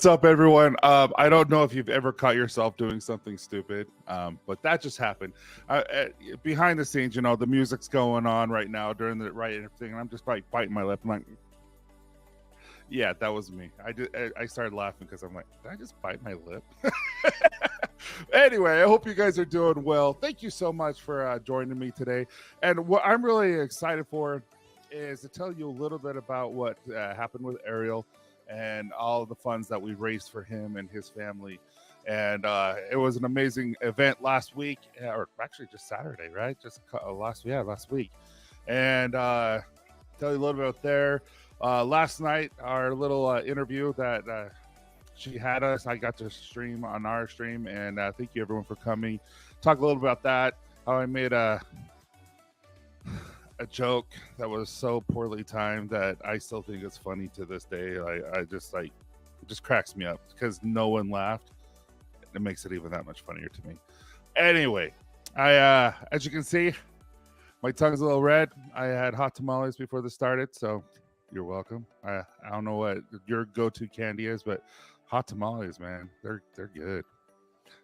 What's up, everyone? I don't know if you've ever caught yourself doing something stupid, but that just happened. Behind the scenes, the music's going on right now during the right and everything, and I'm just like biting my lip. I'm like, yeah, that was me. I started laughing because I'm like, did I just bite my lip? Anyway, I hope you guys are doing well. Thank you so much for joining me today. And what I'm really excited for is to tell you a little bit about what happened with Ariel and all of the funds that we raised for him and his family. And it was an amazing event last week, or actually just Saturday, right? Just last week. And tell you a little bit about there. Last night, our little interview that she had us, I got to stream on our stream, and thank you everyone for coming. Talk a little about that, how I made a joke that was so poorly timed that I still think it's funny to this day. I just it just cracks me up because no one laughed. It makes it even that much funnier to me. Anyway, I as you can see, my tongue's a little red. I had hot tamales before this started, so you're welcome. I don't know what your go-to candy is, but hot tamales, man, they're good.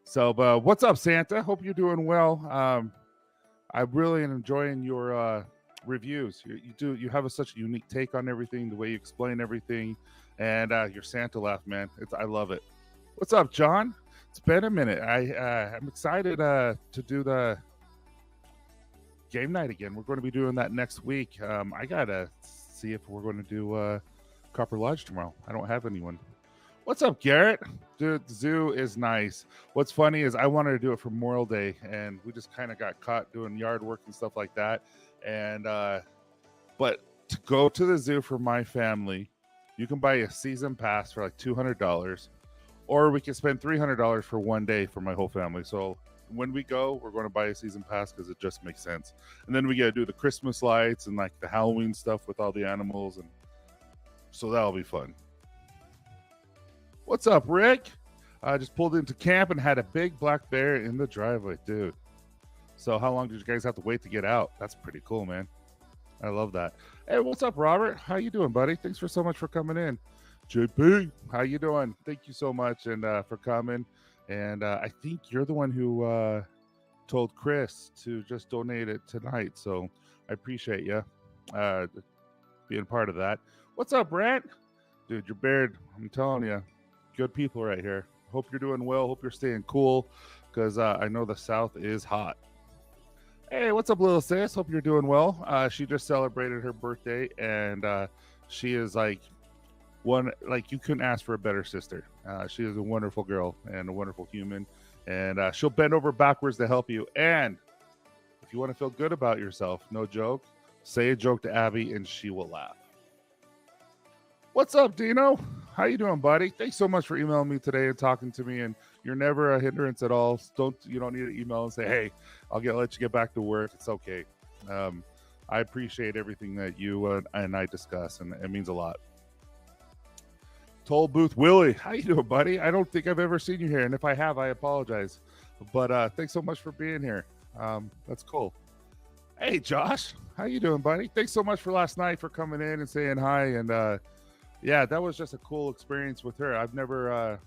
So, but what's up, Santa? Hope you're doing well. I'm really enjoying your reviews. You have such a unique take on everything, the way you explain everything, and your Santa laugh, man. I love it. What's up, John? It's been a minute. I'm excited to do the game night again. We're going to be doing that next week. I gotta see if we're going to do Copper Lodge tomorrow. I don't have anyone. What's up, Garrett? Dude, the zoo is nice. What's funny is I wanted to do it for Memorial Day, and we just kind of got caught doing yard work and stuff like that. And but to go to the zoo for my family, you can buy a season pass for like $200, or we can spend $300 for one day for my whole family. So when we go, we're going to buy a season pass because it just makes sense. And then we got to do the Christmas lights and like the Halloween stuff with all the animals, and so that'll be fun. What's up, Rick? I just pulled into camp and had a big black bear in the driveway, dude. So how long did you guys have to wait to get out? That's pretty cool, man. I love that. Hey, what's up, Robert? How you doing, buddy? Thanks for so much for coming in. JP, how you doing? Thank you so much and for coming. And I think you're the one who told Chris to just donate it tonight. So I appreciate you being part of that. What's up, Brent? Dude, your beard, I'm telling you, good people right here. Hope you're doing well. Hope you're staying cool because I know the South is hot. Hey, what's up, little sis? Hope you're doing well. She just celebrated her birthday, and she is like you couldn't ask for a better sister. She is a wonderful girl and a wonderful human, and she'll bend over backwards to help you. And if you want to feel good about yourself, no joke, say a joke to Abby, and she will laugh. What's up, Dino? How you doing, buddy? Thanks so much for emailing me today and talking to me. And you're never a hindrance at all. You don't need to email and say, "Hey, I'll let you get back to work." It's okay. I appreciate everything that you and I discuss, and it means a lot. Toll Booth Willie, how you doing, buddy? I don't think I've ever seen you here, and if I have, I apologize. But thanks so much for being here. That's cool. Hey, Josh, how you doing, buddy? Thanks so much for last night for coming in and saying hi. And yeah, that was just a cool experience with her. I've never.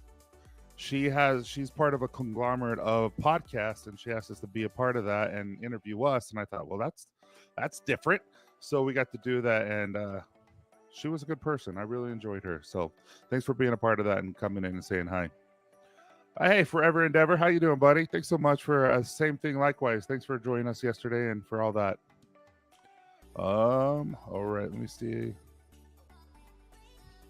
She's part of a conglomerate of podcasts, and she asked us to be a part of that and interview us. And I thought, well, that's different. So we got to do that, and she was a good person. I really enjoyed her. So thanks for being a part of that and coming in and saying hi. Hey, Forever Endeavor, how you doing, buddy? Thanks so much for same thing. Likewise, thanks for joining us yesterday and for all that. All right, let me see.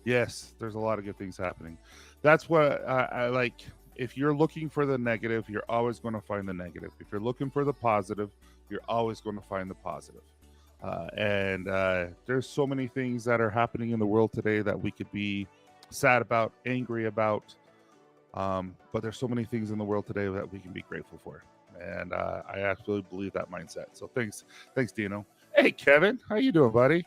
Yes, there's a lot of good things happening. That's what I like. If you're looking for the negative, you're always going to find the negative. If you're looking for the positive, you're always going to find the positive. And there's so many things that are happening in the world today that we could be sad about, angry about. But there's so many things in the world today that we can be grateful for. And I absolutely believe that mindset. So thanks, Dino. Hey, Kevin, how you doing, buddy?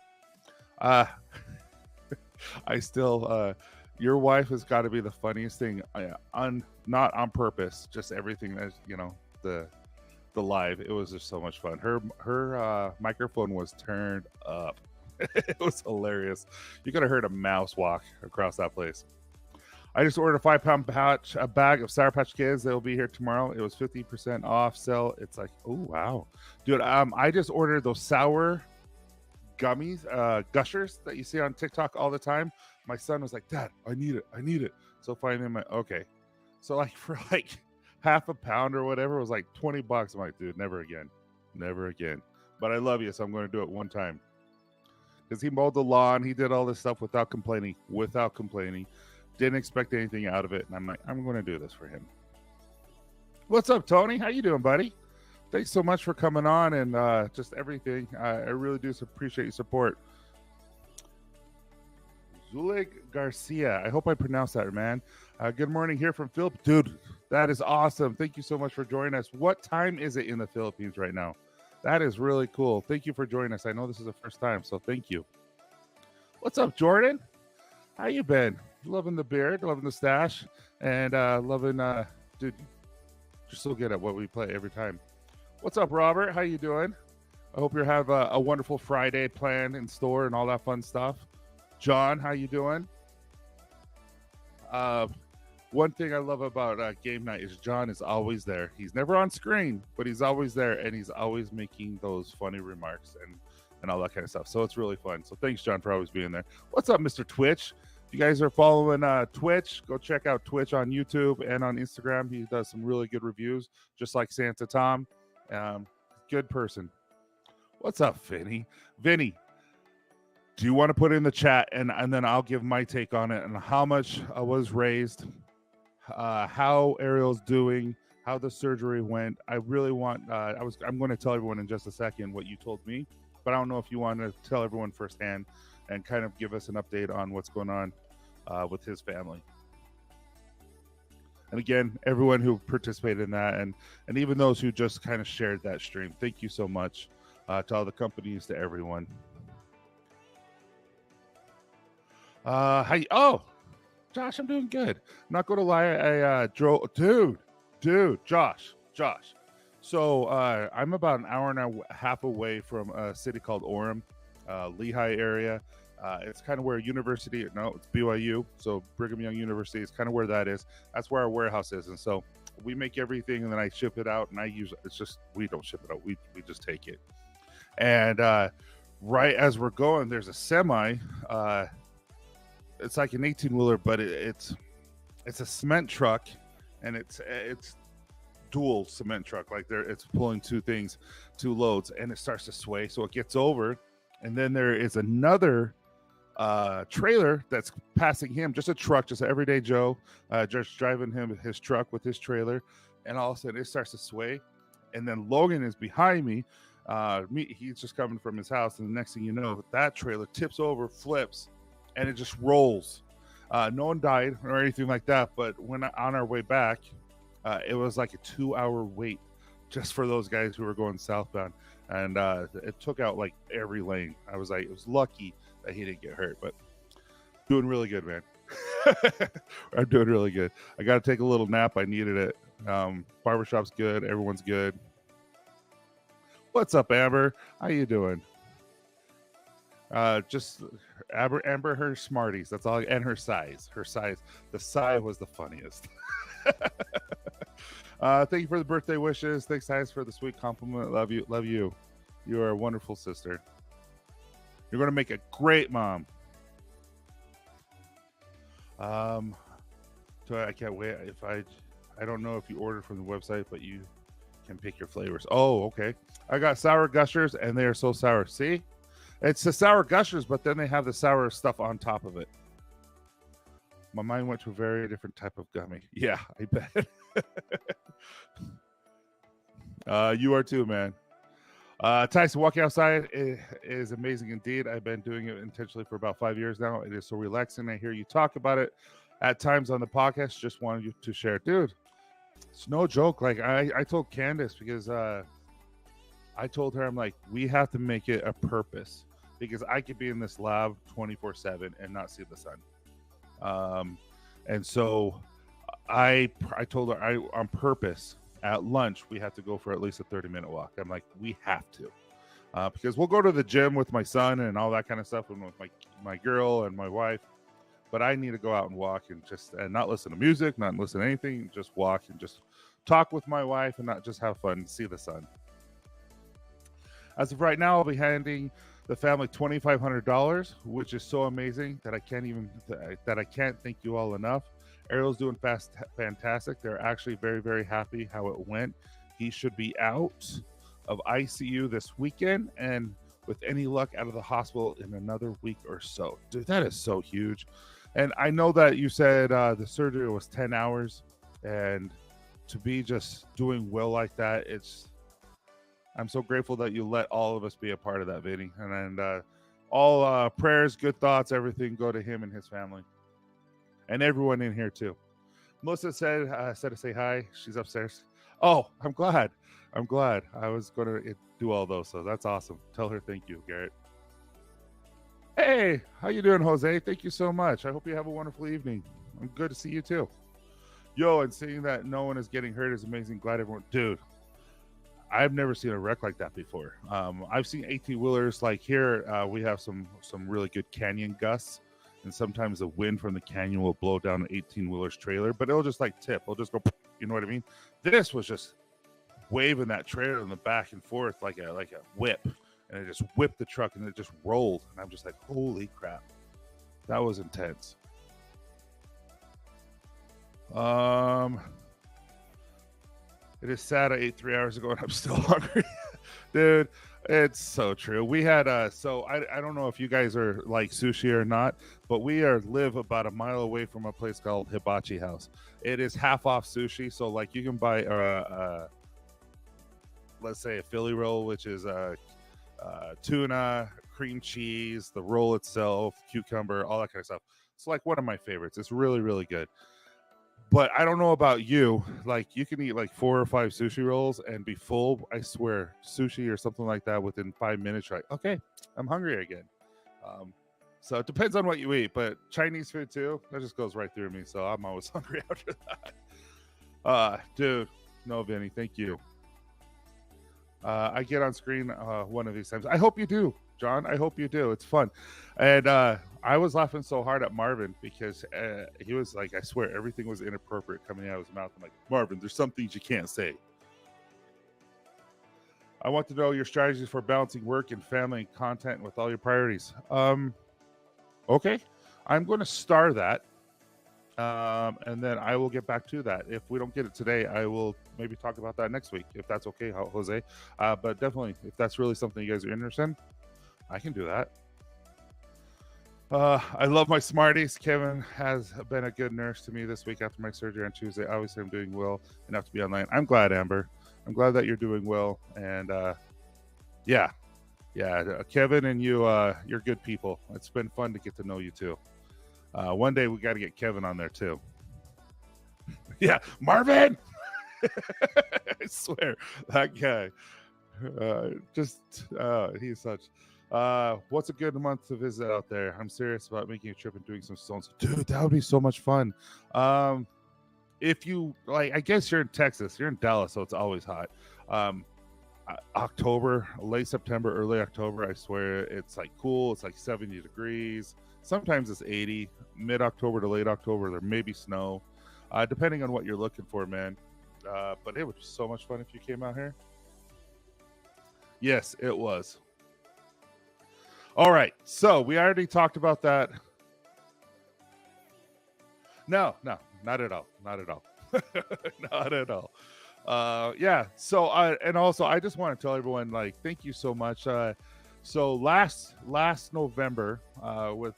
I still, your wife has got to be the funniest thing. Not on purpose, just everything that the live. It was just so much fun. Her microphone was turned up. It was hilarious. You could have heard a mouse walk across that place. I just ordered a 5-pound pouch, a bag of Sour Patch Kids. They'll be here tomorrow. It was 50% off sale. It's like, oh wow, dude. I just ordered those sour gummies, gushers that you see on TikTok all the time. My son was like, Dad, I need it. So finally, I'm like, okay. So like for like half a pound or whatever, it was like $20. I'm like, dude, never again. But I love you, so I'm going to do it one time. Because he mowed the lawn, he did all this stuff without complaining. Didn't expect anything out of it, and I'm like, I'm going to do this for him. What's up, Tony? How you doing, buddy? Thanks so much for coming on and just everything. I really do appreciate your support. Zulig Garcia. I hope I pronounced that, man. Good morning here from Philippines. Dude, that is awesome. Thank you so much for joining us. What time is it in the Philippines right now? That is really cool. Thank you for joining us. I know this is the first time, so thank you. What's up, Jordan? How you been? Loving the beard, loving the stash, and loving, dude, you're so good at what we play every time. What's up, Robert? How you doing? I hope you have a wonderful Friday planned in store and all that fun stuff. John, how you doing? One thing I love about game night is John is always there. He's never on screen, but he's always there, and he's always making those funny remarks and all that kind of stuff. So it's really fun. So thanks, John, for always being there. What's up, Mr. Twitch? If you guys are following Twitch, go check out Twitch on YouTube and on Instagram. He does some really good reviews, just like Santa Tom. Good person. What's up, Vinny? Vinny, do you want to put in the chat and then I'll give my take on it and how much was raised, how Ariel's doing, how the surgery went. I really want. I'm going to tell everyone in just a second what you told me, but I don't know if you want to tell everyone firsthand and kind of give us an update on what's going on with his family. And again, everyone who participated in that and even those who just kind of shared that stream, thank you so much to all the companies, to everyone. Josh, I'm doing good. I'm not going to lie. I drove, Josh. So I'm about an hour and a half away from a city called Orem, Lehigh area. It's kind of where it's BYU. So Brigham Young University is kind of where that is. That's where our warehouse is. And so we make everything and then I ship it out, and we don't ship it out. We just take it. And right as we're going, there's a semi, it's like an 18-wheeler, but it's a cement truck, and it's dual cement truck. Like it's pulling two loads, and it starts to sway. So it gets over, and then there is another trailer that's passing him, just a truck, just an everyday Joe, just driving his truck with his trailer, and all of a sudden it starts to sway, and then Logan is behind me. He's just coming from his house, and the next thing you know, that trailer tips over, flips, and it just rolls. No one died or anything like that, but when on our way back, it was like a 2-hour wait just for those guys who were going southbound, and it took out like every lane. I was like, it was lucky that he didn't get hurt, but doing really good, man. I'm doing really good. I got to take a little nap. I needed it. Barbershop's good. Everyone's good. What's up, Amber? How you doing? Just Amber, her Smarties. That's all, and her size. The sigh was the funniest. Thank you for the birthday wishes. Thanks, guys, for the sweet compliment. Love you. You are a wonderful sister. You're going to make a great mom. So I can't wait. I don't know if you ordered from the website, but you can pick your flavors. Oh, okay. I got sour gushers, and they are so sour. See? It's the sour gushers, but then they have the sour stuff on top of it. My mind went to a very different type of gummy. Yeah, I bet. You are too, man. Tyson, walking outside is amazing indeed. I've been doing it intentionally for about 5 years now. It is so relaxing. I hear you talk about it at times on the podcast. Just wanted you to share. Dude, it's no joke. Like I told Candace, because I told her, I'm like, we have to make it a purpose, because I could be in this lab 24/7 and not see the sun. And so I told her, on purpose, at lunch, we have to go for at least a 30-minute walk. I'm like, we have to, because we'll go to the gym with my son and all that kind of stuff, and with my girl and my wife. but I need to go out and walk and not listen to music, not listen to anything, just walk and just talk with my wife and not just have fun and see the sun. As of right now, I'll be handing the family $2,500, which is so amazing that I can't thank you all enough. Ariel's doing fantastic. They're actually very, very happy how it went. He should be out of ICU this weekend, and with any luck, out of the hospital in another week or so. Dude, that is so huge. And I know that you said the surgery was 10 hours, and to be just doing well like that, I'm so grateful that you let all of us be a part of that, Vinny. And all prayers, good thoughts, everything go to him and his family. And everyone in here, too. Melissa said to say hi. She's upstairs. Oh, I'm glad. I was going to do all those, so that's awesome. Tell her thank you, Garrett. Hey, how you doing, Jose? Thank you so much. I hope you have a wonderful evening. I'm good to see you, too. Yo, and seeing that no one is getting hurt is amazing. Glad everyone... Dude, I've never seen a wreck like that before. I've seen 18-wheelers. Like here, we have some really good canyon gusts, and sometimes the wind from the canyon will blow down an 18-wheeler's trailer, but it'll just like tip. It'll just go, you know what I mean? This was just waving that trailer in the back and forth like a whip, and it just whipped the truck, and it just rolled. And I'm just like, holy crap, that was intense. It is sad I ate 3 hours ago and I'm still hungry. Dude, it's so true. We had so I don't know if you guys are like sushi or not, but we live about a mile away from a place called Hibachi House. It is half off sushi, so like you can buy let's say a Philly roll, which is tuna, cream cheese, the roll itself, cucumber, all that kind of stuff. It's like one of my favorites. It's really, really good. But I don't know about you. Like you can eat like 4 or 5 sushi rolls and be full. I swear, sushi or something like that within 5 minutes. You're like, okay, I'm hungry again. So it depends on what you eat. But Chinese food too, that just goes right through me. So I'm always hungry after that. Dude, no, Vinny, thank you. I get on screen one of these times. I hope you do, John. I hope you do. It's fun. And I was laughing so hard at Marvin because he was like, I swear, everything was inappropriate coming out of his mouth. I'm like, Marvin, there's some things you can't say. I want to know your strategies for balancing work and family and content with all your priorities. Okay. I'm going to star that. And then I will get back to that. If we don't get it today, I will maybe talk about that next week, if that's okay, Jose. But definitely, if that's really something you guys are interested in, I can do that. I love my Smarties. Kevin has been a good nurse to me this week after my surgery on Tuesday. Obviously, I'm doing well enough to be online. I'm glad, Amber. I'm glad that you're doing well. And yeah, Kevin and you, you're good people. It's been fun to get to know you too. One day we got to get Kevin on there too. Yeah, Marvin. I swear that guy. He's such. What's a good month to visit out there? I'm serious about making a trip and doing some stones. Dude, that would be so much fun. If you like, I guess you're in Texas. You're in Dallas, so it's always hot. October, late September, early October. I swear it's like cool. It's like 70 degrees. Sometimes it's 80. Mid-October to late October, there may be snow, depending on what you're looking for, man. But it was so much fun if you came out here. Yes, it was. All right, so we already talked about that. No, not at all. Not at all. Not at all. Yeah, so and also I just want to tell everyone, like, thank you so much. So last November, with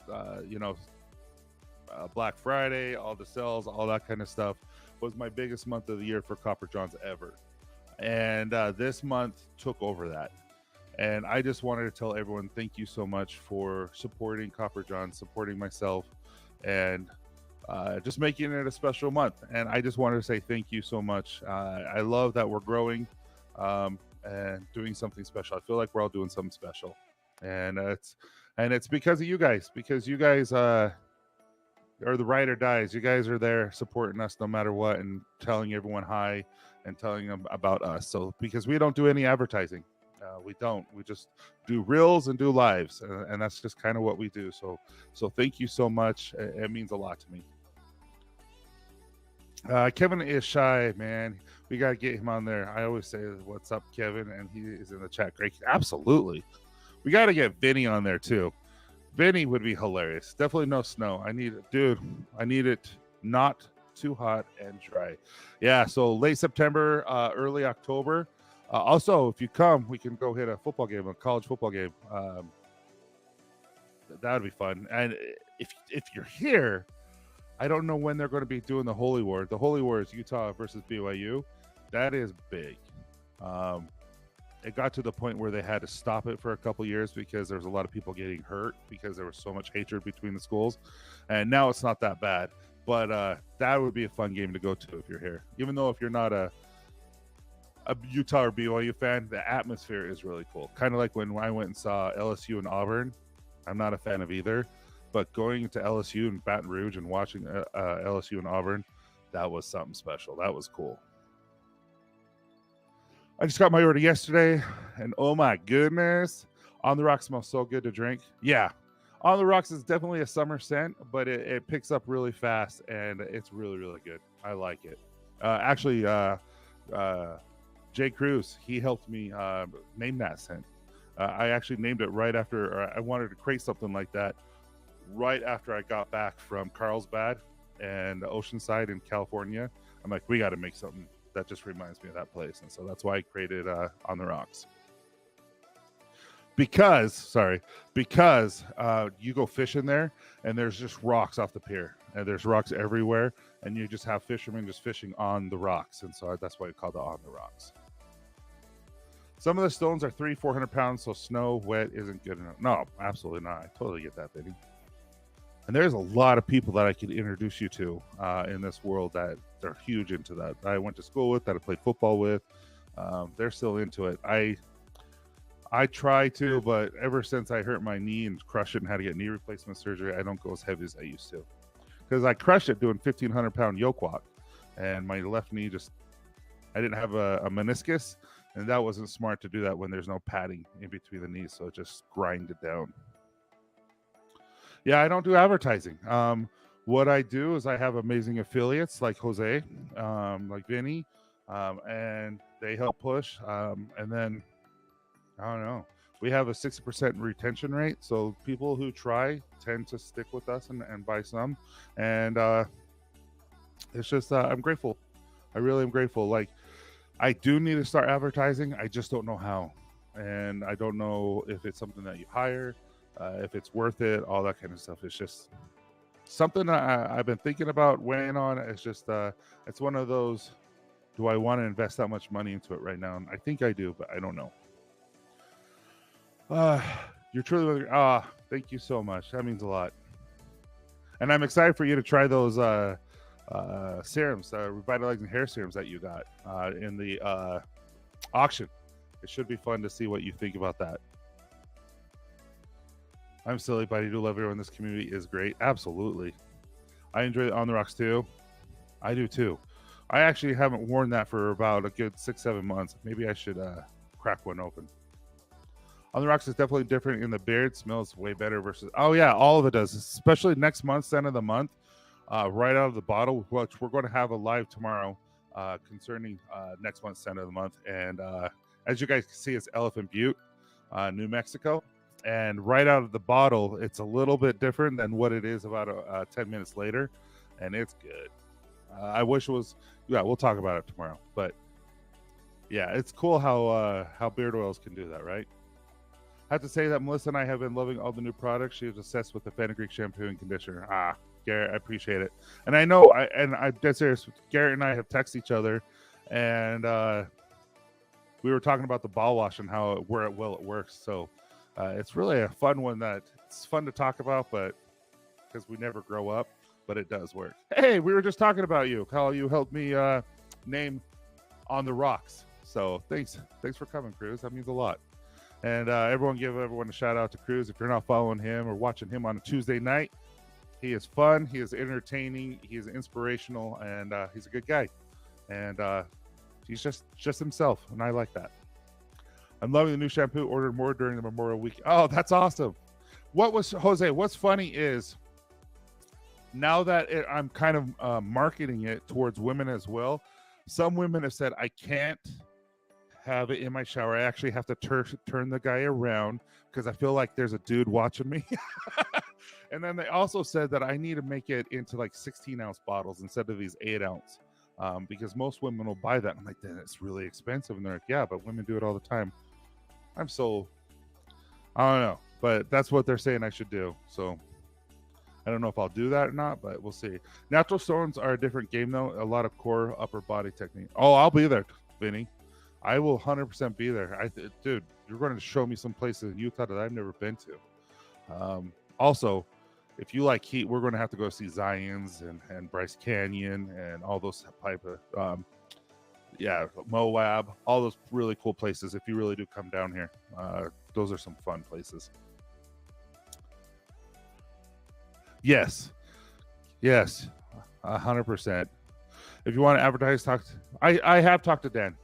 Black Friday, all the sales, all that kind of stuff, was my biggest month of the year for Copper Johns ever. And this month took over that. And I just wanted to tell everyone, thank you so much for supporting Copper Johns, supporting myself, and just making it a special month. And I just wanted to say thank you so much. I love that we're growing and doing something special. I feel like we're all doing something special. And it's because of you guys, are the ride or dies. You guys are there supporting us no matter what and telling everyone hi and telling them about us. So because we don't do any advertising. We don't. We just do reels and do lives, and that's just kind of what we do. So thank you so much. It means a lot to me. Kevin is shy, man. We got to get him on there. I always say, what's up, Kevin? And he is in the chat. Great. Absolutely. We got to get Vinny on there, too. Vinny would be hilarious. Definitely no snow. I need it not too hot and dry. Yeah, so late September, early October. Also, if you come, we can go hit a football game, a college football game. That would be fun. And if you're here, I don't know when they're going to be doing the Holy War. The Holy War is Utah versus BYU. That is big. It got to the point where they had to stop it for a couple years because there was a lot of people getting hurt because there was so much hatred between the schools. And now it's not that bad. But that would be a fun game to go to if you're here. Even though if you're not a Utah or BYU fan, the atmosphere is really cool. Kind of like when I went and saw LSU and Auburn. I'm not a fan of either. But going to LSU and Baton Rouge and watching LSU and Auburn, that was something special. That was cool. I just got my order yesterday, and oh my goodness, On the Rocks smells so good to drink. Yeah, On the Rocks is definitely a summer scent, but it picks up really fast, and it's really, really good. I like it. Actually, Jay Cruz, he helped me name that scent. I actually named it right after I wanted to create something like that. Right after I got back from Carlsbad and Oceanside in California, I'm like, we got to make something that just reminds me of that place. And so that's why I created On the Rocks. Because you go fishing there and there's just rocks off the pier and there's rocks everywhere and you just have fishermen just fishing on the rocks. And so that's why I called it On the Rocks. Some of the stones are 300-400 pounds, so snow wet isn't good enough. No, absolutely not. I totally get that, Benny. And there's a lot of people that I could introduce you to in this world that they're huge into that. I went to school with, that I played football with. They're still into it. I try to, but ever since I hurt my knee and crushed it and had to get knee replacement surgery, I don't go as heavy as I used to. Because I crushed it doing 1,500-pound yoke walk. And my left knee I didn't have a meniscus. And that wasn't smart to do that when there's no padding in between the knees. So it just grinded down. Yeah, I don't do advertising. What I do is I have amazing affiliates like Jose, like Vinny, and they help push. And then, I don't know, we have a 60% retention rate. So people who try tend to stick with us and buy some. And it's just, I'm grateful. I really am grateful. Like, I do need to start advertising. I just don't know how. And I don't know if it's something that you hire. If it's worth it, all that kind of stuff. It's just something I've been thinking about weighing on. It's just, it's one of those, do I want to invest that much money into it right now? And I think I do, but I don't know. You're truly, thank you so much. That means a lot. And I'm excited for you to try those serums, revitalizing hair serums that you got in the auction. It should be fun to see what you think about that. I'm silly, but I do love everyone in this community is great. Absolutely. I enjoy it On the Rocks too. I do too. I actually haven't worn that for about a good 6-7 months. Maybe I should crack one open. On the Rocks is definitely different in the beard. Smells way better versus... Oh yeah, all of it does. Especially next month's scent of the month. Right out of the bottle, which we're going to have a live tomorrow concerning next month's scent of the month. And as you guys can see, it's Elephant Butte, New Mexico. And right out of the bottle, it's a little bit different than what it is about 10 minutes later. And it's good. I wish it was... Yeah, we'll talk about it tomorrow. But yeah, it's cool how beard oils can do that, right? I have to say that Melissa and I have been loving all the new products. She was obsessed with the Fenugreek shampoo and conditioner. Garrett, I appreciate it. And I know, I'm dead serious, Garrett and I have texted each other, and we were talking about the ball wash and how it works. So it's really a fun one that it's fun to talk about, but because we never grow up, but it does work. Hey, we were just talking about you, how you helped me name On the Rocks. So thanks for coming, Cruz. That means a lot. And everyone give everyone a shout out to Cruz. If you're not following him or watching him on a Tuesday night, he is fun, he is entertaining, he is inspirational, and he's a good guy. And he's just himself, and I like that. I'm loving the new shampoo. Ordered more during the Memorial Week. Oh, that's awesome. Jose? What's funny is now that I'm kind of marketing it towards women as well. Some women have said I can't have it in my shower. I actually have to turn the guy around because I feel like there's a dude watching me. And then they also said that I need to make it into like 16-ounce bottles instead of these 8-ounce, because most women will buy that. I'm like, then it's really expensive. And they're like, yeah, but women do it all the time. I don't know, but that's what they're saying I should do. So I don't know if I'll do that or not, but we'll see. Natural stones are a different game, though. A lot of core upper body technique. Oh, I'll be there, Vinny. I will 100% be there. Dude, you're going to show me some places in Utah that I've never been to. Also, if you like heat, we're going to have to go see Zion's and Bryce Canyon and all those type of, Moab, all those really cool places. If you really do come down here, those are some fun places. Yes, 100%. If you want to advertise, I have talked to Dan.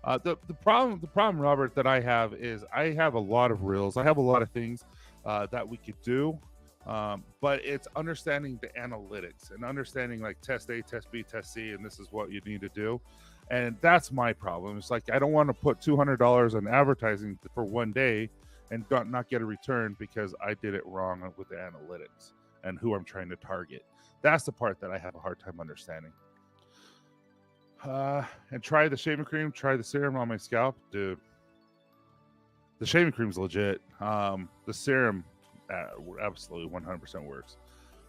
The problem, Robert, that I have is I have a lot of reels. I have a lot of things that we could do, but it's understanding the analytics and understanding like test A, test B, test C, and this is what you need to do. And that's my problem. It's like I don't want to put $200 on advertising for one day and not get a return because I did it wrong with the analytics and who I'm trying to target. That's the part that I have a hard time understanding. And try the shaving cream, try the serum on my scalp. Dude, the shaving cream's legit. The serum absolutely 100% works.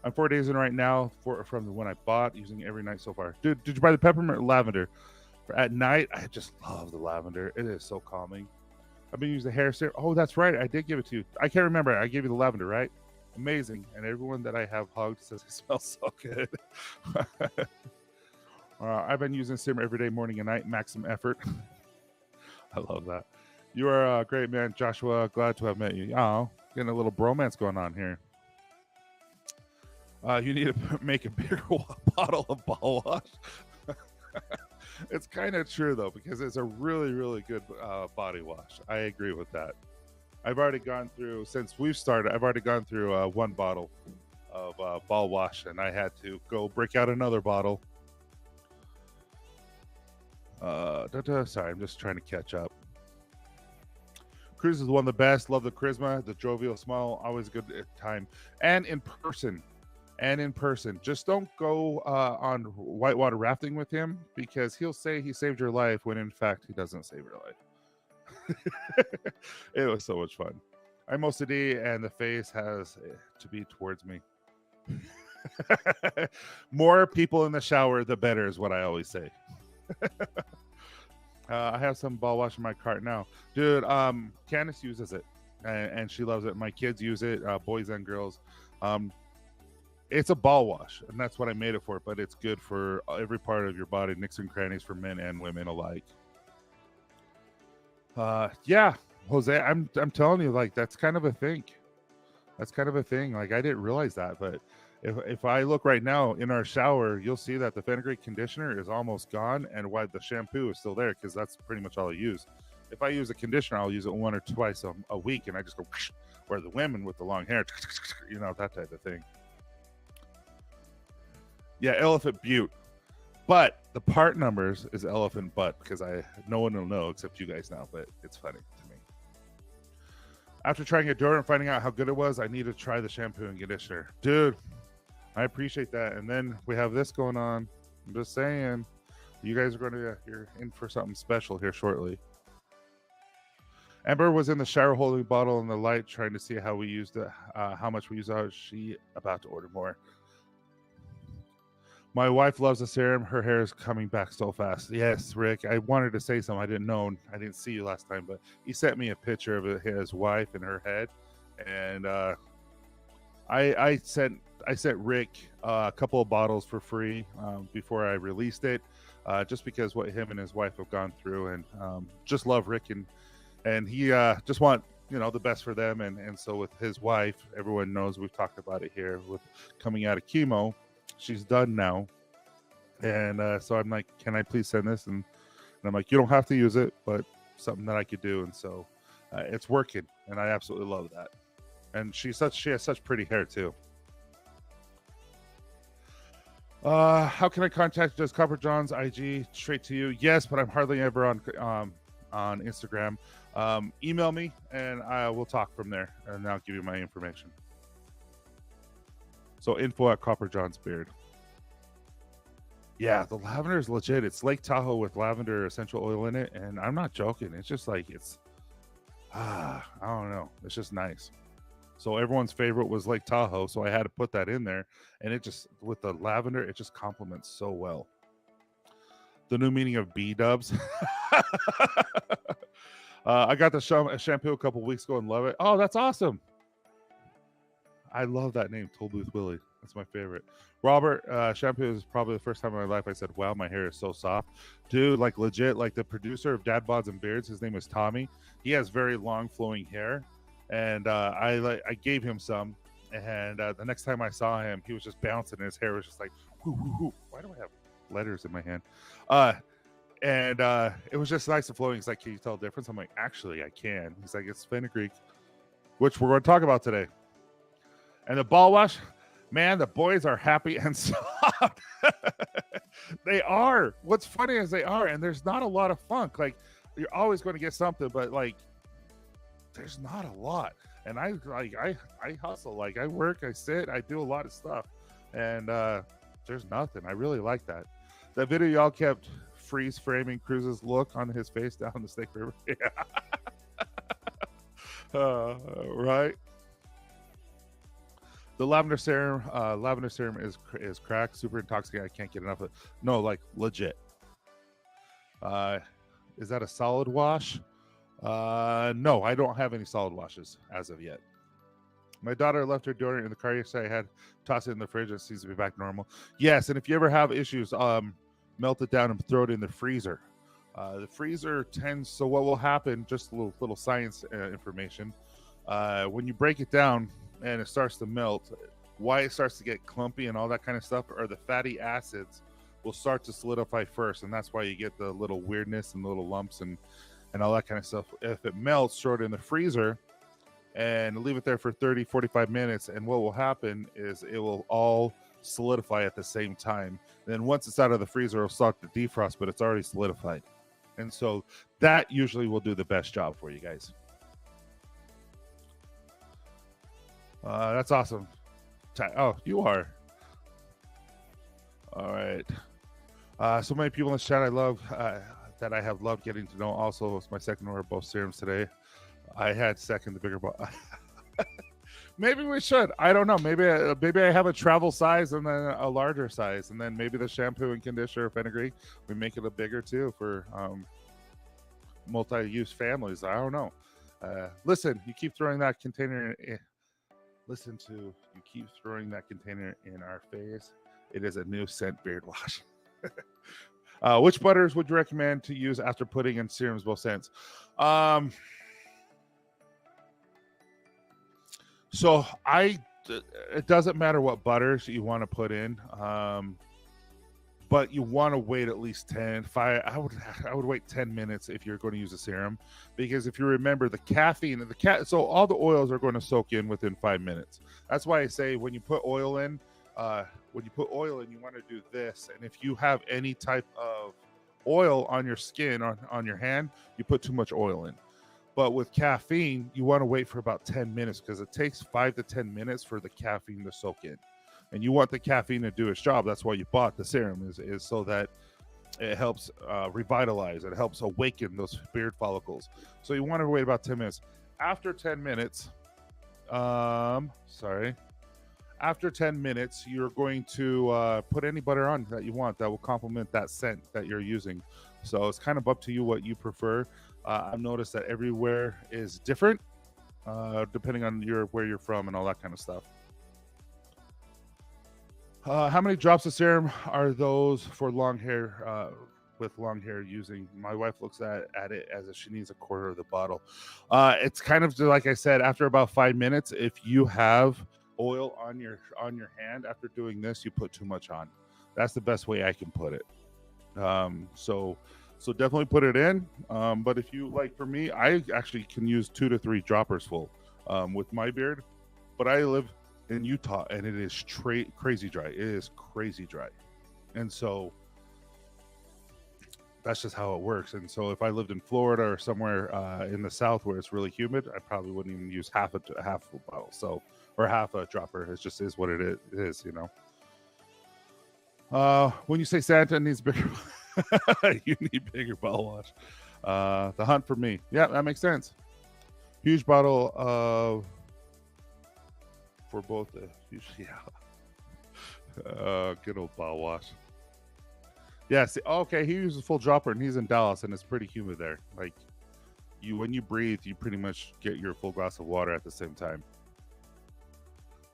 I'm 4 days in right now from the one I bought, using it every night so far. Dude, did you buy the peppermint or lavender? At night, I just love the lavender. It is so calming. I've been using the hair serum. Oh, that's right. I did give it to you. I can't remember. I gave you the lavender, right? Amazing. And everyone that I have hugged says it smells so good. I've been using serum every day, morning and night. Maximum effort. I love that. You are a great man, Joshua. Glad to have met you. Oh, getting a little bromance going on here. You need to make a bigger bottle of ball wash. It's kind of true, though, because it's a really, really good body wash. I agree with that. I've already gone through, since we've started, I've already gone through one bottle of ball wash, and I had to go break out another bottle. Sorry, I'm just trying to catch up. Cruz is one of the best. Love the charisma, the jovial smile, always good time. And in person. Just don't go on whitewater rafting with him, because he'll say he saved your life when in fact he doesn't save your life. It was so much fun. I'm OCD and the face has to be towards me. More people in the shower, the better, is what I always say. I have some ball wash in my cart now, dude. Candace uses it and she loves it. My kids use it, boys and girls. It's a ball wash, and that's what I made it for, but it's good for every part of your body, nicks and crannies, for men and women alike. Yeah, Jose, I'm telling you, like, that's kind of a thing. Like, I didn't realize that, but if I look right now in our shower, you'll see that the Fenugreek conditioner is almost gone, and why the shampoo is still there, because that's pretty much all I use. If I use a conditioner, I'll use it one or twice a week, and I just go, where the women with the long hair, that type of thing. Yeah, Elephant Butte. But the part numbers is Elephant Butt, because no one will know except you guys now, but it's funny to me. After trying a deodorant and finding out how good it was, I need to try the shampoo and conditioner. Dude, I appreciate that. And then we have this going on. I'm just saying, you guys are you're in for something special here shortly. Amber was in the shower holding a bottle in the light, trying to see how we used it, how much we used it. She about to order more. My wife loves the serum. Her hair is coming back so fast. Yes, Rick, I wanted to say something. I didn't know. I didn't see you last time, but he sent me a picture of his wife and her head. And I sent Rick a couple of bottles for free before I released it, just because what him and his wife have gone through, and just love Rick, and he just want the best for them. And so with his wife, everyone knows, we've talked about it here, with coming out of chemo. She's done now, and so I'm like, can I please send this? And I'm like, you don't have to use it, but something that I could do. And so It's working, and I absolutely love that. And she has such pretty hair too. How can I contact just Copper John's IG straight to you? Yes, but I'm hardly ever on Instagram. Email me and I will talk from there, and I'll give you my information. So info at Copper John's Beard. Yeah, the lavender is legit. It's Lake Tahoe with lavender essential oil in it, and I'm not joking. It's just like I don't know. It's just nice. So everyone's favorite was Lake Tahoe, so I had to put that in there, and it just with the lavender, it just complements so well. The new meaning of B-dubs. I got the shampoo a couple weeks ago and love it. Oh, that's awesome. I love that name, Toll Booth Willie. That's my favorite. Robert, shampoo is probably the first time in my life I said, wow, my hair is so soft. Dude, like legit, like the producer of Dad Bods and Beards, his name is Tommy. He has very long flowing hair. And I gave him some. And the next time I saw him, he was just bouncing and his hair was just like, whoo, whoo, whoo. Why do I have letters in my hand? And it was just nice and flowing. He's like, can you tell the difference? I'm like, actually, I can. He's like, it's Fenugreek, which we're going to talk about today. And the ball wash, man, the boys are happy and soft. They are. What's funny is they are. And there's not a lot of funk. Like, you're always going to get something, but like, there's not a lot. And I hustle. Like, I work, I sit, I do a lot of stuff. And there's nothing. I really like that. That video y'all kept freeze framing Cruz's look on his face down the Snake River. Yeah. Right. The lavender serum is crack, super intoxicating. I can't get enough of it. No, like legit. Is that a solid wash? No, I don't have any solid washes as of yet. My daughter left her deodorant in the car yesterday. I had tossed it in the fridge. It seems to be back normal. Yes, and if you ever have issues, melt it down and throw it in the freezer. The freezer tends, so what will happen, just a little science information, when you break it down and it starts to melt, why it starts to get clumpy and all that kind of stuff, or the fatty acids will start to solidify first, and that's why you get the little weirdness and little lumps and all that kind of stuff. If it melts, throw it in the freezer and leave it there for 30, 45 minutes, and what will happen is it will all solidify at the same time. And then once it's out of the freezer, it'll start to defrost, but it's already solidified. And so that usually will do the best job for you guys. That's awesome. Oh, you are. All right. So many people in the chat I love, that I have loved getting to know. Also, it's my second order of both serums today. I had second the bigger bottle. Maybe we should. I don't know. Maybe I have a travel size and then a larger size, and then maybe the shampoo and conditioner Fenugreek, we make it a bigger too for multi-use families. I don't know. Listen, you keep throwing that container in. You keep throwing that container in our face. It is a new scent beard wash. Which butters would you recommend to use after putting in serums both scents? So it doesn't matter what butters you want to put in, but you want to wait at least 5. I would wait 10 minutes if you're going to use a serum, because if you remember the caffeine and so all the oils are going to soak in within 5 minutes. That's why I say when you put oil in, you want to do this. And if you have any type of oil on your skin, on your hand, you put too much oil in. But with caffeine, you want to wait for about 10 minutes because it takes 5 to 10 minutes for the caffeine to soak in. And you want the caffeine to do its job. That's why you bought the serum, is so that it helps revitalize. It helps awaken those beard follicles. So you want to wait about 10 minutes. After 10 minutes, after 10 minutes, you're going to put any butter on that you want that will complement that scent that you're using. So it's kind of up to you what you prefer. I've noticed that everywhere is different, depending on where you're from and all that kind of stuff. How many drops of serum are those for long hair, with long hair using? My wife looks at it as if she needs a quarter of the bottle. It's kind of like I said, after about 5 minutes, if you have oil on your hand after doing this, you put too much on. That's the best way I can put it. So So definitely put it in. But if you like, for me, I actually can use 2 to 3 droppers full with my beard. But I live in Utah and it is crazy dry. It is crazy dry. And so that's just how it works. And so if I lived in Florida or somewhere in the South where it's really humid, I probably wouldn't even use half a bottle. So, or half a dropper. It just is what it is, you know. When you say Santa needs bigger, you need bigger bottle wash. The hunt for me. Yeah, that makes sense. Huge bottle of for both. Yeah. Good old bottle wash. Yeah, see, okay, he uses full dropper and he's in Dallas and it's pretty humid there. Like when you breathe, you pretty much get your full glass of water at the same time.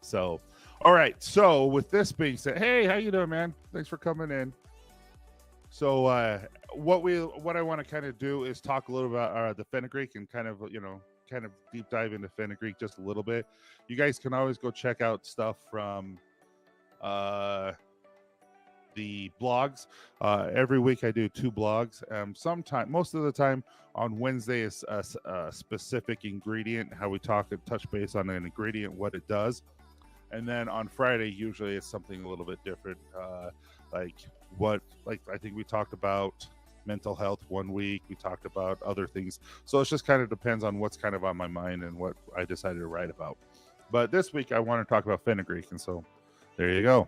So, all right. So with this being said, hey, how you doing, man? Thanks for coming in. So what I want to kind of do is talk a little about the fenugreek and kind of deep dive into fenugreek just a little bit. You guys can always go check out stuff from the blogs. Every week I do 2 blogs. Most of the time on Wednesday is a specific ingredient, how we talk and touch base on an ingredient, what it does. And then on Friday, usually it's something a little bit different. I think we talked about mental health one week. We talked about other things. So it just kind of depends on what's kind of on my mind and what I decided to write about. But this week I want to talk about fenugreek. And so there you go.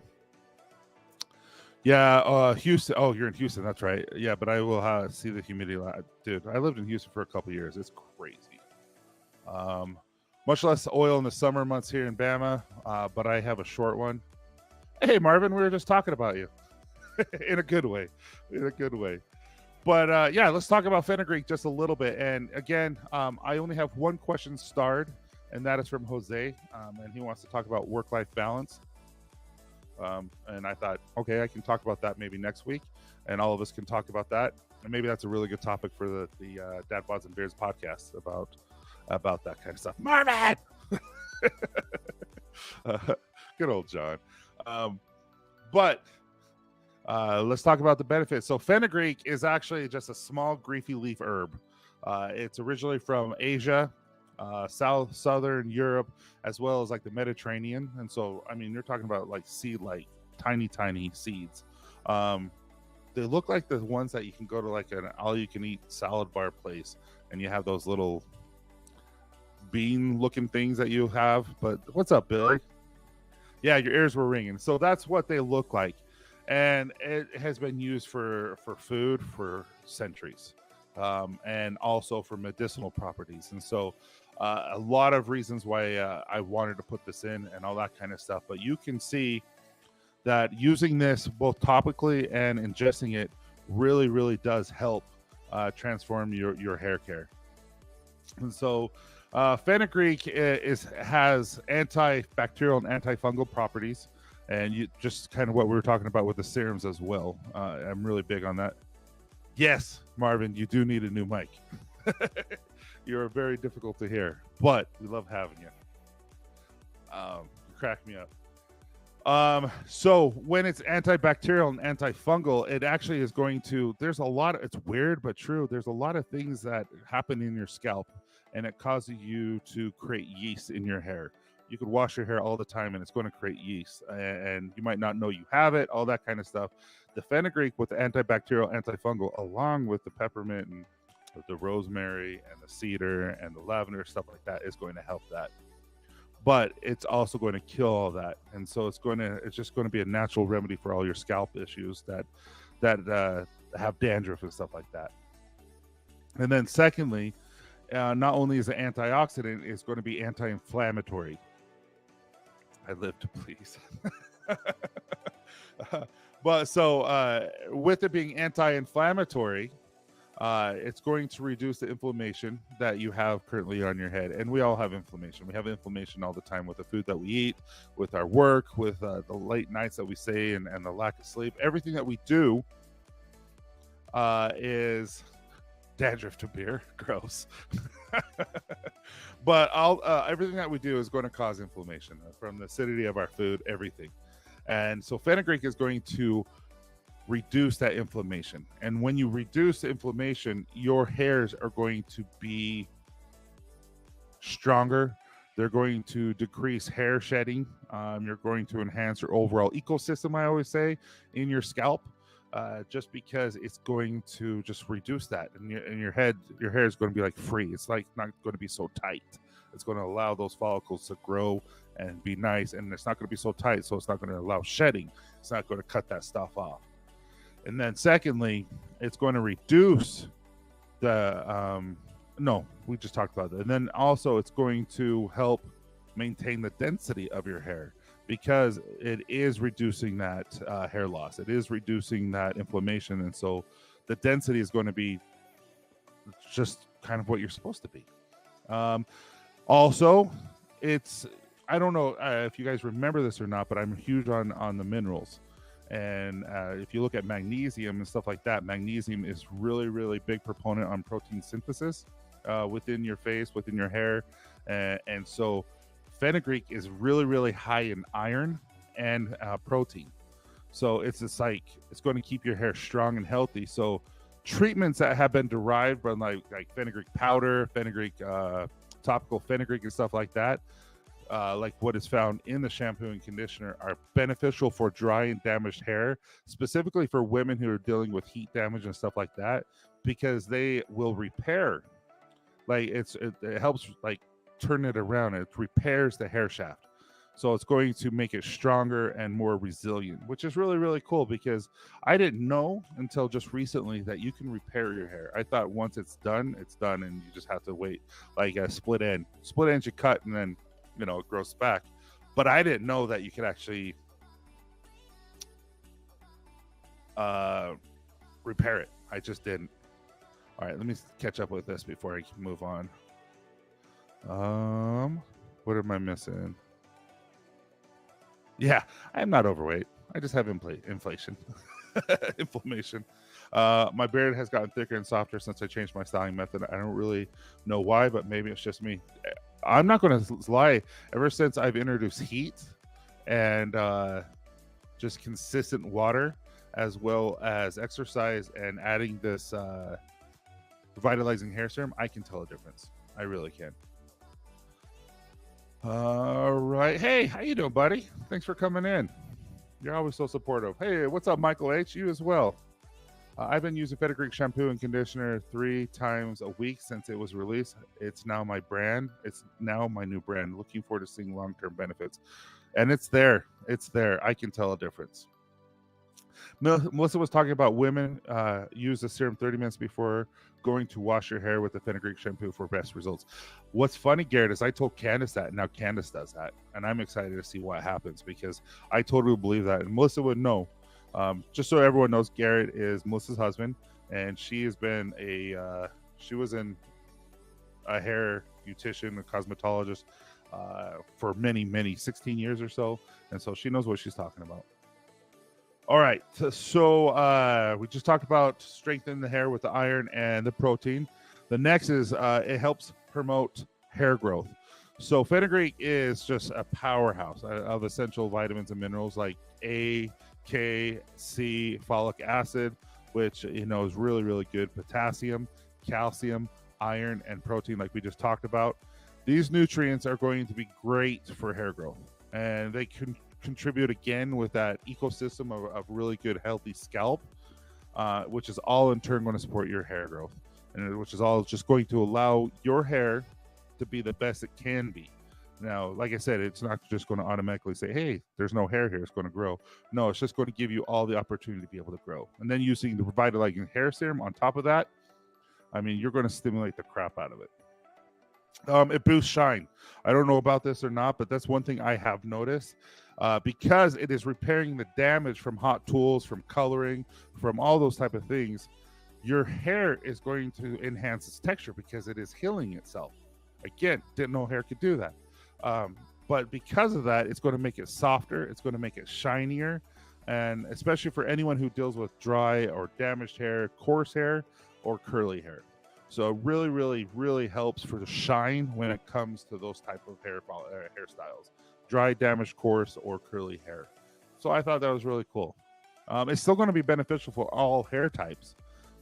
Yeah, Houston. Oh, you're in Houston. That's right. Yeah, but I will see the humidity. Dude, I lived in Houston for a couple years. It's crazy. Much less oil in the summer months here in Bama, but I have a short one. Hey, Marvin, we were just talking about you. In a good way. But yeah, let's talk about fenugreek just a little bit. And again, I only have one question starred, and that is from Jose. And he wants to talk about work-life balance. And I thought, okay, I can talk about that maybe next week, and all of us can talk about that. And maybe that's a really good topic for the Dad Bods and Beers podcast about that kind of stuff. Marvin! Good old John. But let's talk about the benefits. So fenugreek is actually just a small griefy leaf herb. It's originally from Asia, southern Europe, as well as like the Mediterranean. And so, I mean, you're talking about like tiny seeds. They look like the ones that you can go to like an all-you-can-eat salad bar place, and you have those little bean-looking things that you have. But what's up, Billy? Yeah, your ears were ringing. So that's what they look like. And it has been used for food for centuries, and also for medicinal properties. And so a lot of reasons why I wanted to put this in and all that kind of stuff. But you can see that using this both topically and ingesting it really, really does help transform your hair care. And so fenugreek has antibacterial and antifungal properties. And you just kind of what we were talking about with the serums as well. I'm really big on that. Yes, Marvin, you do need a new mic. You're very difficult to hear, but we love having you. You crack me up. So when it's antibacterial and antifungal, it actually is going to, it's weird but true. There's a lot of things that happen in your scalp, and it causes you to create yeast in your hair. You could wash your hair all the time and it's going to create yeast, and you might not know you have it, all that kind of stuff. The fenugreek with the antibacterial, antifungal, along with the peppermint and with the rosemary and the cedar and the lavender, stuff like that, is going to help that. But it's also going to kill all that. And so it's just going to be a natural remedy for all your scalp issues that have dandruff and stuff like that. And then secondly, not only is it antioxidant, it's going to be anti-inflammatory. I live to please. But so with it being anti-inflammatory, it's going to reduce the inflammation that you have currently on your head. And we all have inflammation. We have inflammation all the time with the food that we eat, with our work, with the late nights that we stay, and the lack of sleep. Everything that we do is dandruff to beer. Gross. But everything that we do is going to cause inflammation, from the acidity of our food, everything. And so fenugreek is going to reduce that inflammation. And when you reduce the inflammation, your hairs are going to be stronger. They're going to decrease hair shedding. You're going to enhance your overall ecosystem, I always say, in your scalp, just because it's going to just reduce that. And your hair is going to be like free. It's like not going to be so tight. It's going to allow those follicles to grow and be nice. And it's not going to be so tight, so it's not going to allow shedding. It's not going to cut that stuff off. And then secondly, it's going to reduce the no, we just talked about that. And then also it's going to help maintain the density of your hair, because it is reducing that hair loss. It is reducing that inflammation. And so the density is going to be just kind of what you're supposed to be. Also, I don't know if you guys remember this or not, but I'm huge on the minerals. And if you look at magnesium and stuff like that, magnesium is really, really big proponent on protein synthesis within your face, within your hair. And so fenugreek is really, really high in iron and protein. So it's going to keep your hair strong and healthy. So treatments that have been derived from like fenugreek powder, fenugreek, topical fenugreek and stuff like that, like what is found in the shampoo and conditioner, are beneficial for dry and damaged hair, specifically for women who are dealing with heat damage and stuff like that, because they will repair. Like it helps like turn it around. It repairs the hair shaft. So it's going to make it stronger and more resilient, which is really, really cool, because I didn't know until just recently that you can repair your hair. I thought once it's done, and you just have to wait. Like a split end you cut and then, it grows back. But I didn't know that you could actually repair it. I just didn't. All right, let me catch up with this before I move on. What am I missing? Yeah, I'm not overweight. I just have inflation. Inflammation. My beard has gotten thicker and softer since I changed my styling method. I don't really know why, but maybe it's just me. I'm not going to lie. Ever since I've introduced heat and just consistent water, as well as exercise and adding this revitalizing hair serum, I can tell a difference. I really can. All right. Hey, how you doing, buddy? Thanks for coming in. You're always so supportive. Hey, what's up, Michael H? You as well. I've been using Fenugreek shampoo and conditioner 3 times a week since it was released. It's now my brand. It's now my new brand. Looking forward to seeing long-term benefits. And it's there. It's there. I can tell a difference. Melissa was talking about women use the serum 30 minutes before going to wash your hair with the Fenugreek shampoo for best results. What's funny, Garrett, is I told Candace that, and now Candace does that. And I'm excited to see what happens, because I totally believe that. And Melissa would know. Just so everyone knows, Garrett is Melissa's husband, and she has been she was in a hair beautician, a cosmetologist for many 16 years or so. And so she knows what she's talking about. All right, so we just talked about strengthening the hair with the iron and the protein. The next is it helps promote hair growth. So fenugreek is just a powerhouse of essential vitamins and minerals like A, K, C, folic acid, which is really, really good. Potassium, calcium, iron, and protein, like we just talked about. These nutrients are going to be great for hair growth, and they can contribute again with that ecosystem of really good healthy scalp, which is all in turn going to support your hair growth, and which is all just going to allow your hair to be the best it can be. Now, like I said, it's not just going to automatically say, hey, there's no hair here, it's going to grow. No, it's just going to give you all the opportunity to be able to grow. And then using the revitalizing hair serum on top of that, I mean, you're going to stimulate the crap out of it. It boosts shine. I don't know about this or not, but that's one thing I have noticed. Because it is repairing the damage from hot tools, from coloring, from all those type of things, your hair is going to enhance its texture because it is healing itself. Again, didn't know hair could do that. But because of that, it's going to make it softer. It's going to make it shinier. And especially for anyone who deals with dry or damaged hair, coarse hair, or curly hair. So it really, really, really helps for the shine when it comes to those type of hairstyles. Dry, damaged, coarse, or curly hair. So I thought that was really cool. It's still going to be beneficial for all hair types,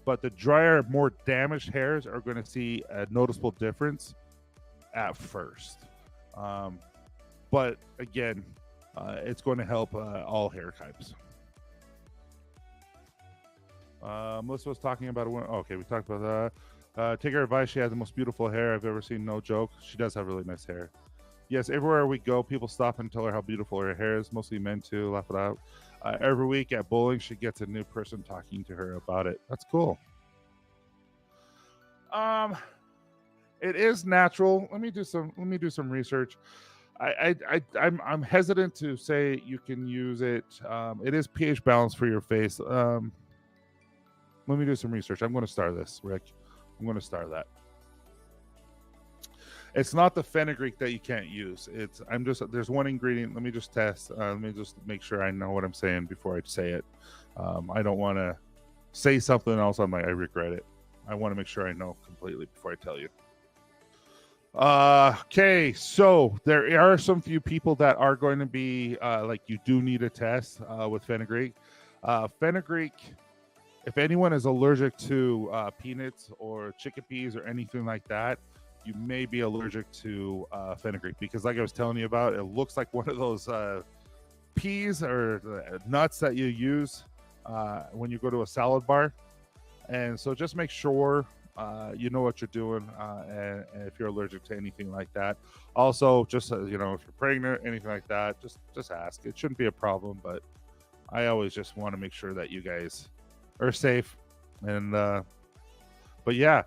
but the drier, more damaged hairs are going to see a noticeable difference at first. Um, but again, it's going to help all hair types. Melissa was talking about okay, we talked about that. Take her advice. She has the most beautiful hair I've ever seen. No joke. She does have really nice hair. Yes, everywhere we go, people stop and tell her how beautiful her hair is. Mostly men too. Laugh it out. Every week at bowling, she gets a new person talking to her about it. That's cool. It is natural. Let me do some research. I'm hesitant to say you can use it. It is pH balanced for your face. Let me do some research. I'm going to start this, Rick. I'm going to start that. It's not the fenugreek that you can't use. There's one ingredient. Let me just test. Let me just make sure I know what I'm saying before I say it. I don't want to say something else. I regret it. I want to make sure I know completely before I tell you. Okay, so there are some few people that are going to be like you do need a test with fenugreek. Fenugreek, if anyone is allergic to peanuts or chickpeas or anything like that, you may be allergic to fenugreek because, like I was telling you about, it looks like one of those peas or nuts that you use when you go to a salad bar. And so just make sure you know what you're doing, and if you're allergic to anything like that. Also, just if you're pregnant, anything like that, just ask. It shouldn't be a problem, but I always just want to make sure that you guys are safe. And but yeah,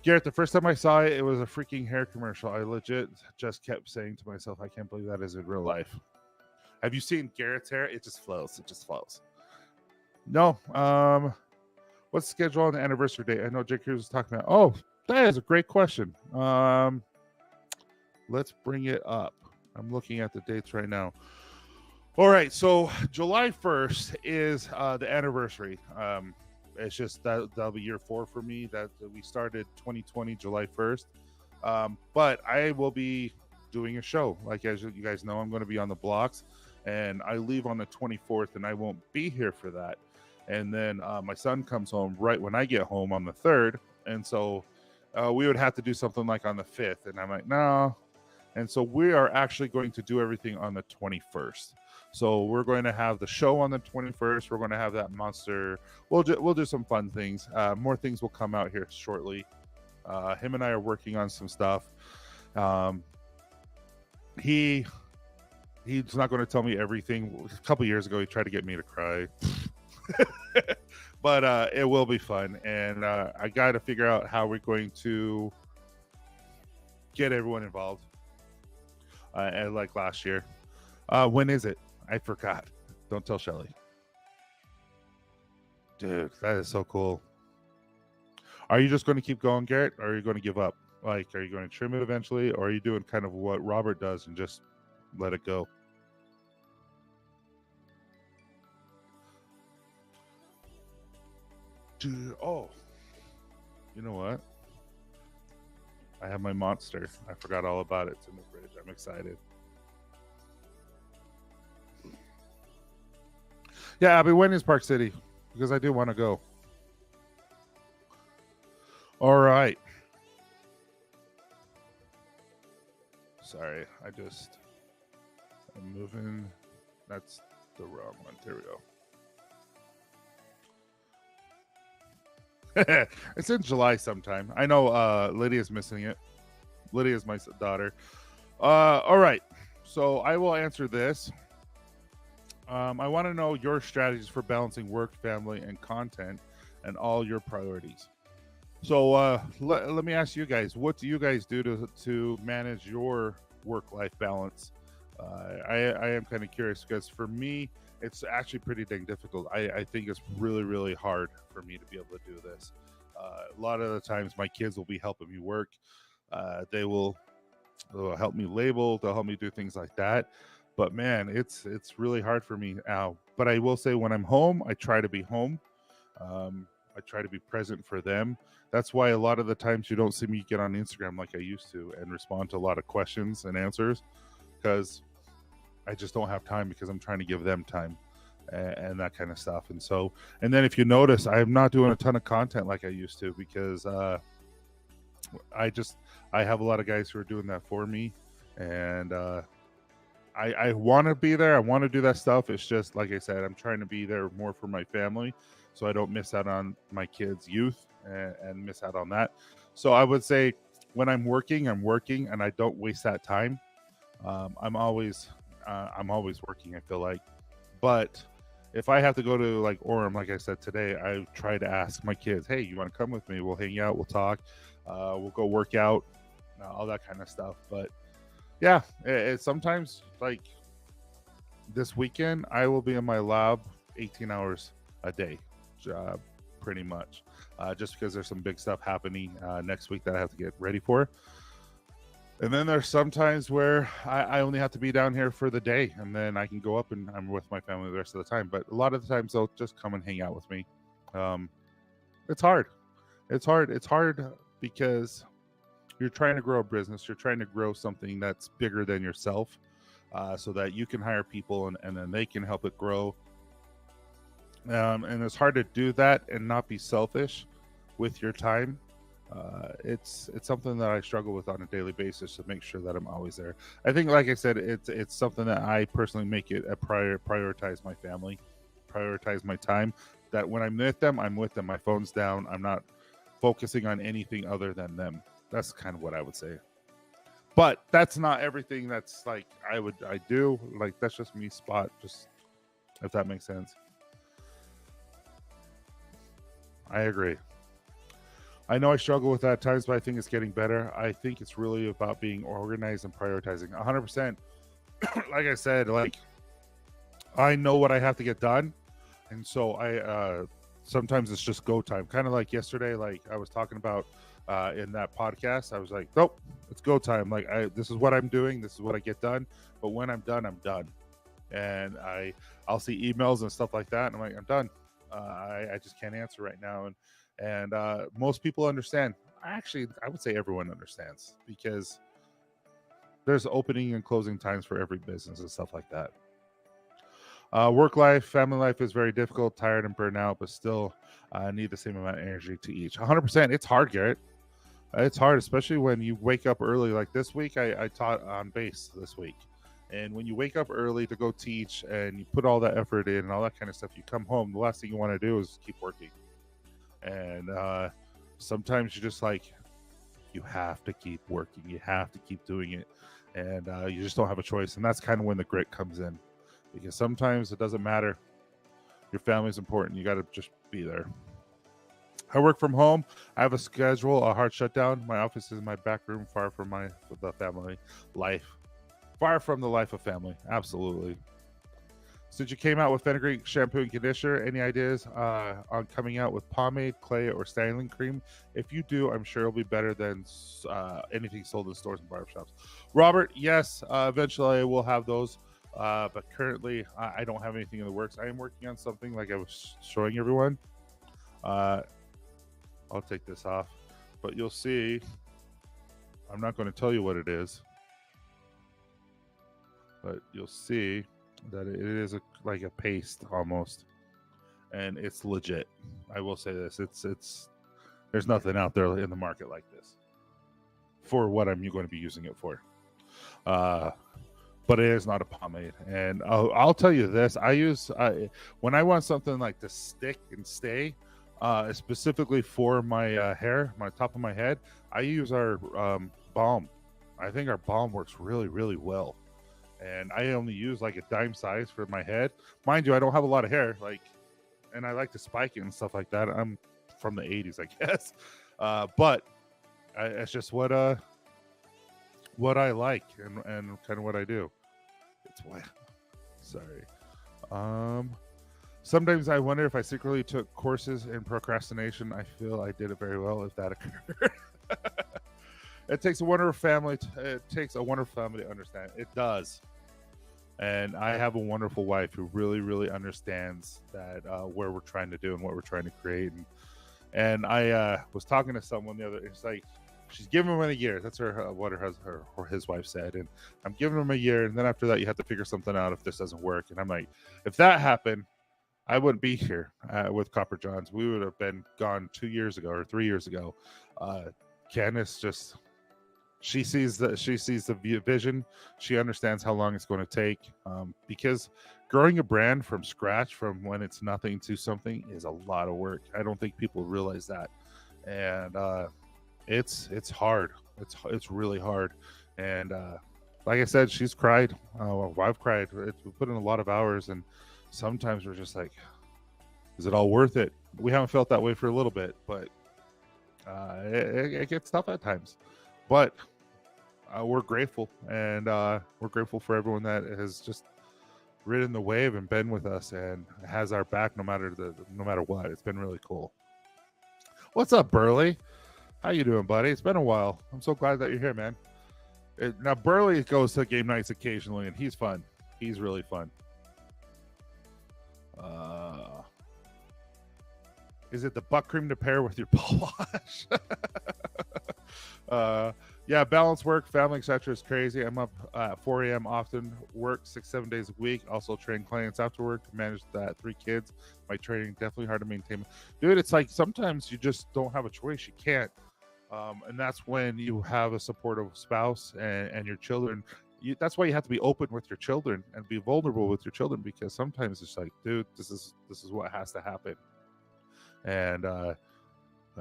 Garrett, the first time I saw it, it was a freaking hair commercial. I legit just kept saying to myself, I can't believe that is in real life. Have you seen Garrett's hair? It just flows. It just flows. No. What's the schedule on the anniversary date? I know Jake Cruz was talking about. Oh, that is a great question. Let's bring it up. I'm looking at the dates right now. All right, so July 1st is the anniversary. It's just that'll be year 4 for me. That we started 2020 July 1st. But I will be doing a show. Like as you guys know, I'm going to be on the blocks, and I leave on the 24th, and I won't be here for that. And then my son comes home right when I get home on the 3rd. And so we would have to do something like on the 5th. And I'm like, no. And so we are actually going to do everything on the 21st. So we're going to have the show on the 21st. We're going to have that monster. We'll do some fun things. More things will come out here shortly. Him and I are working on some stuff. He's not going to tell me everything. A couple years ago, he tried to get me to cry. But it will be fun, and I got to figure out how we're going to get everyone involved. And like last year, when is it? I forgot. Don't tell Shelly. Dude, that is so cool. Are you just going to keep going, Garrett, or are you going to give up? Like, are you going to trim it eventually, or are you doing kind of what Robert does and just let it go? Dude, oh, you know what? I have my monster. I forgot all about it. It's in the fridge. I'm excited. Yeah, I'll be when is Park City? Because I do want to go. All right. Sorry, I'm moving. That's the wrong one. There we go. It's in July sometime. I know Lydia's missing it. Lydia's my daughter. All right. So I will answer this. I want to know your strategies for balancing work, family, and content and all your priorities. So let me ask you guys, what do you guys do to manage your work-life balance? I am kind of curious because for me, it's actually pretty dang difficult. I think it's really, really hard for me to be able to do this. A lot of the times my kids will be helping me work. They'll help me label. They'll help me do things like that. But man, it's really hard for me now. But I will say when I'm home, I try to be home. I try to be present for them. That's why a lot of the times you don't see me get on Instagram like I used to and respond to a lot of questions and answers because I just don't have time because I'm trying to give them time. and that kind of stuff. And so, and then if you notice, I'm not doing a ton of content like I used to because I just I have a lot of guys who are doing that for me, and I want to be there. I want to do that stuff. It's just like I said, I'm trying to be there more for my family, so I don't miss out on my kids' youth and miss out on that. So I would say when I'm working, and I don't waste that time. I'm always working. I feel like, but if I have to go to like Orem, like I said today, I try to ask my kids, "Hey, you want to come with me? We'll hang out. We'll talk. We'll go work out, all that kind of stuff." But yeah, it's sometimes like this weekend, I will be in my lab 18 hours a day, pretty much, just because there's some big stuff happening next week that I have to get ready for. And then there's sometimes where I only have to be down here for the day, and then I can go up and I'm with my family the rest of the time. But a lot of the times they'll just come and hang out with me. Um, it's hard. It's hard. It's hard because you're trying to grow a business. You're trying to grow something that's bigger than yourself, so that you can hire people and then they can help it grow. And it's hard to do that and not be selfish with your time. It's something that I struggle with on a daily basis to make sure that I'm always there. I think, like I said, it's something that I personally make it a prioritize my family, prioritize my time. That when I'm with them, I'm with them. My phone's down. I'm not focusing on anything other than them. That's kind of what I would say. But that's not everything that's like I do. Like that's just me spot, just if that makes sense. I agree. I know I struggle with that at times, but I think it's getting better. I think it's really about being organized and prioritizing. 100%. Like I said, like I know what I have to get done, and so I sometimes it's just go time. Kind of like yesterday, like I was talking about in that podcast. I was like, nope, it's go time. Like this is what I'm doing. This is what I get done. But when I'm done, I'm done. And I'll see emails and stuff like that, and I'm like, I'm done. I just can't answer right now, and most people understand. Actually, I would say everyone understands because there's opening and closing times for every business and stuff like that. Work life, family life is very difficult, tired and burned out, but still need the same amount of energy to each. 100%. It's hard, Garrett. It's hard, especially when you wake up early. Like this week, I taught on base this week. And when you wake up early to go teach and you put all that effort in and all that kind of stuff, you come home, the last thing you want to do is keep working. And sometimes you're just like, you have to keep working. You have to keep doing it. And you just don't have a choice. And that's kind of when the grit comes in. Because sometimes it doesn't matter. Your family's important. You got to just be there. I work from home. I have a schedule, a hard shutdown. My office is in my back room, far from the family life. Far from the life of family. Absolutely. Since you came out with Fenugreek shampoo and conditioner, any ideas on coming out with pomade, clay, or styling cream? If you do, I'm sure it'll be better than anything sold in stores and barbershops. Robert, yes, eventually I will have those. But currently, I don't have anything in the works. I am working on something like I was showing everyone. I'll take this off, but you'll see. I'm not going to tell you what it is, but you'll see that it is like a paste almost, and it's legit. I will say this: it's there's nothing out there in the market like this for what I'm going to be using it for. But it is not a pomade. And I'll tell you this: I use when I want something like to stick and stay, specifically for my hair, my top of my head. I use our balm. I think our balm works really, really well. And I only use like a dime size for my head. Mind you, I don't have a lot of hair, and I like to spike it and stuff like that. I'm from the 80s, I guess. But it's just what I like and kind of what I do. It's wet. Sorry. Sometimes I wonder if I secretly took courses in procrastination. I feel I did it very well if that occurred. It takes a wonderful family. It takes a wonderful family to understand. It does. And I have a wonderful wife who really, really understands that where we're trying to do and what we're trying to create. And I was talking to someone the other. It's like she's giving him a year. That's what his wife said. And I'm giving him a year, and then after that, you have to figure something out if this doesn't work. And I'm like, if that happened, I wouldn't be here with Copper Johns. We would have been gone 2 years ago or 3 years ago. Candace just she sees the vision. She understands how long it's going to take, because growing a brand from scratch, from when it's nothing to something, is a lot of work. I don't think people realize that, and it's hard. It's really hard, and like I said, she's cried. I've cried. We put in a lot of hours, and sometimes we're just like, is it all worth it? We haven't felt that way for a little bit, but it gets tough at times. But we're grateful, and we're grateful for everyone that has just ridden the wave and been with us and has our back no matter what. It's been really cool. What's up, Burley? How you doing, buddy? It's been a while. I'm so glad that you're here, man. Now Burley goes to game nights occasionally, and he's fun. He's really fun. Is it the butt cream to pair with your ball wash? Yeah, balance work, family, etc. is crazy. I'm up at 4 a.m. often, work 6-7 days a week. Also train clients after work, manage that 3 kids. My training definitely hard to maintain. Dude, it's like sometimes you just don't have a choice. You can't. And that's when you have a supportive spouse and your children. That's why you have to be open with your children and be vulnerable with your children, because sometimes it's like, dude, this is what has to happen. And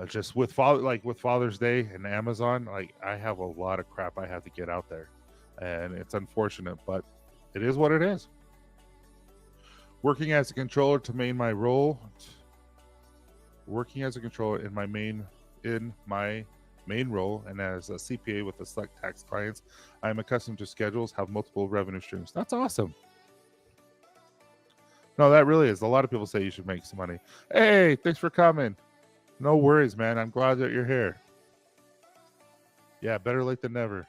just with Father's Day and Amazon, like I have a lot of crap I have to get out there, and it's unfortunate, but it is what it is. Working as a controller in my main role, and as a CPA with the select tax clients, I'm accustomed to schedules, have multiple revenue streams. That's awesome. No, that really is. A lot of people say you should make some money. Hey, thanks for coming. No worries, man. I'm glad that you're here. Yeah, better late than never.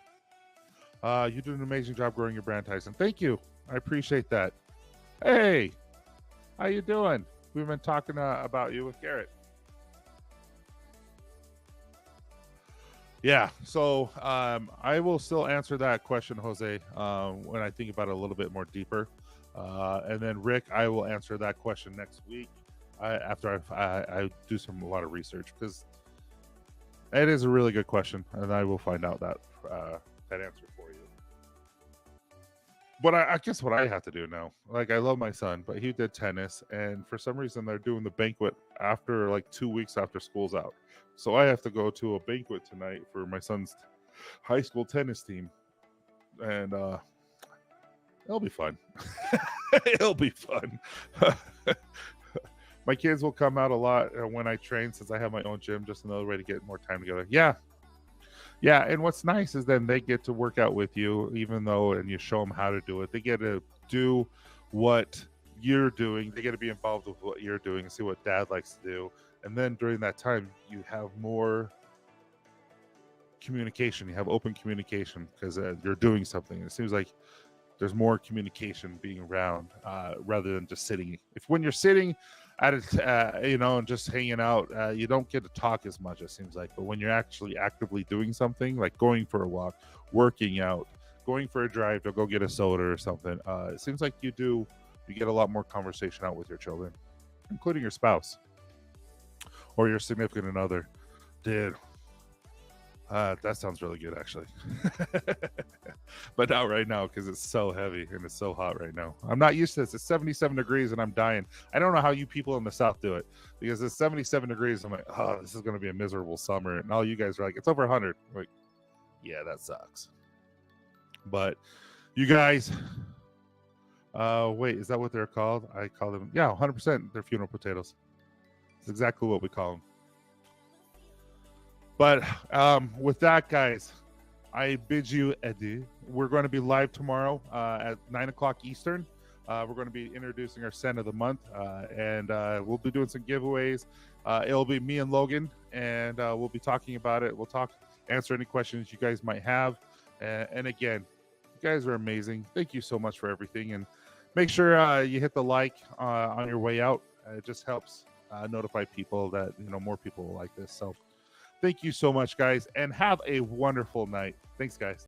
You did an amazing job growing your brand, Tyson. Thank you. I appreciate that. Hey, how you doing? We've been talking about you with Garrett. Yeah, so I will still answer that question, Jose, when I think about it a little bit more deeper. And then Rick, I will answer that question next week after I do a lot of research, because it is a really good question, and I will find out that answer for you. But I guess what I have to do now, like I love my son, but he did tennis, and for some reason they're doing the banquet after like 2 weeks after school's out. So I have to go to a banquet tonight for my son's high school tennis team, and it'll be fun. It'll be fun. My kids will come out a lot when I train, since I have my own gym. Just another way to get more time together. Yeah. And what's nice is then they get to work out with you, and you show them how to do it. They get to do what you're doing. They get to be involved with what you're doing and see what dad likes to do. And then during that time, you have more communication. You have open communication because you're doing something. It seems like there's more communication being around rather than just sitting. When you're sitting at it, and just hanging out, you don't get to talk as much, it seems like. But when you're actually actively doing something, like going for a walk, working out, going for a drive to go get a soda or something, it seems like you get a lot more conversation out with your children, including your spouse or your significant other. Dude, that sounds really good, actually. But not right now, because it's so heavy and it's so hot right now. I'm not used to this. It's 77 degrees and I'm dying. I don't know how you people in the South do it, because it's 77 degrees. I'm like, oh, this is going to be a miserable summer. And all you guys are like, it's over 100. I'm like, yeah, that sucks. But you guys, wait, is that what they're called? I call them, 100%. They're funeral potatoes. It's exactly what we call them. But with that, guys, I bid you adieu. We're going to be live tomorrow at 9 o'clock Eastern. We're going to be introducing our scent of the month, and we'll be doing some giveaways. It'll be me and Logan, and we'll be talking about it. We'll answer any questions you guys might have. And again, you guys are amazing. Thank you so much for everything. And make sure you hit the like on your way out. It just helps notify people that more people will like this. So thank you so much, guys, and have a wonderful night. Thanks, guys.